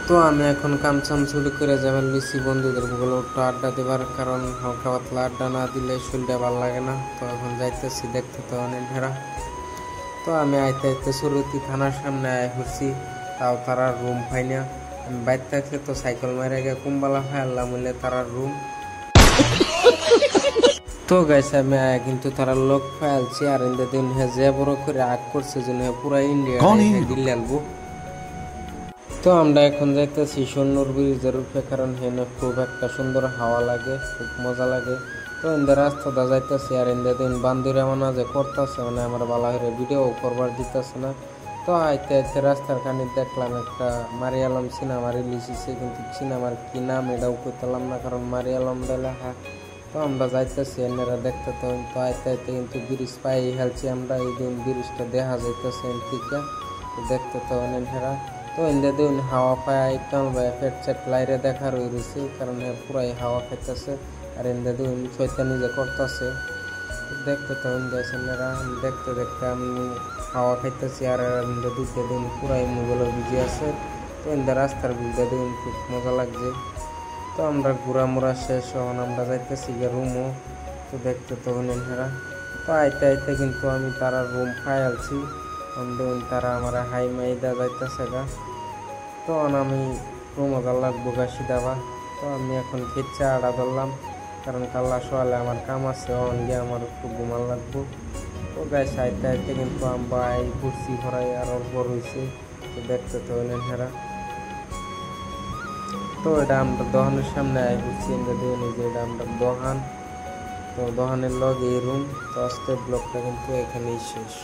তো আমি এখন কামচাম শুরু করে যাবার লিসি বন্ধুদের গুলো একটু আড্ডা দেবার, কারণ হালকা পাতলা আড্ডা না দিলে শরীরটা ভালো লাগে না। তো এখন যাইতেছি, দেখতে তো অনেক ভেড়া। তো আমি আইতে আইতে সুরতি থানার সামনে আয় ঘুরছি, তাও তারা রুম পাই না। আমি বাইর থাকলে তো সাইকেল মারে গিয়ে কুম্বালা খাই আল্লাহ মিলে তারা রুম। তো গাইছে আমি আয় কিন্তু তারা লোক ফাইলছি, আর ইন্দে দিন যে বড় করে আগ করছে যেন পুরা ইন্ডিয়া দিল্লালবো। তো আমরা এখন যাইতেছি সন্নুর ব্রিজের উপরে, কারণ হেনে খুব একটা সুন্দর হাওয়া লাগে, খুব মজা লাগে। তো ইন্দে রাস্তাটা যাইতেছি, আর ইন্দে দিন বান্ধবীরা মানা যে করতেছে, মানে আমার বালা হয়ে ভিডিও করবার দিতেছে না। তো আইতে আইতে রাস্তার কানে দেখলাম একটা মারিয়ালম সিনেমা রিলিজ হয়েছে, কিন্তু সিনেমার কি নাম এটাও কইতালাম না, কারণ মারিয়ালম লেখা। তো আমরা যাইতেছি এনারা দেখতে। তো আইতে আইতে কিন্তু ব্রিজ পাই হেলছি আমরা, এই দিন ব্রিজটা দেখা যাইতেছে এনতিকা দেখতে তো অনেক হেরা। তো ইন্দে দিন হাওয়া পায় কাম পেট চেট লাইরে দেখা রয়েছে, কারণ পুরাই হাওয়া খাইতেছে। আর ইন্দে দিন শৈতানি যে করতেছে দেখতে তো ইন্ডিয়া দেখতে দেখতে আমি হাওয়া খাইতেছি, আর ইন্দে দুটো দিন পুরাই মোবাইলের বিজি আছে। তো ইন্দে রাস্তার ভিড়টা দিন খুব মজা লাগছে। তো আমরা ঘোরামোরা শেষ, এখন আমরা যাইতেছি গিয়ে রুমও। তো দেখতে তো হেরা। তো আইতে আইতে কিন্তু আমি তারা রুম ফাইলছি, তারা আমার হাই মাইদা যাইতেছে গা। তো আমি রুমও লাগবো গাছি দাবা। তো আমি এখন খেচ্ছা আড়া ধরলাম, কারণ কাল্লা সোয়ালে আমার কাম আছে, অন গিয়ে আমার একটু ঘুমার লাগবো। তো গাছ আইতে আইতে কিন্তু আমরা এই ঘুরছি ঘরাই আর অল্প রয়েছে। তো দেখতে তো হেরা। তো এটা আমরা দোকানের সামনে আই ঘুরছি, যে এটা আমরা দোকান। তো দোকানের লগ এই রুম। তো আজকের ব্লগটা কিন্তু এখানেই শেষ।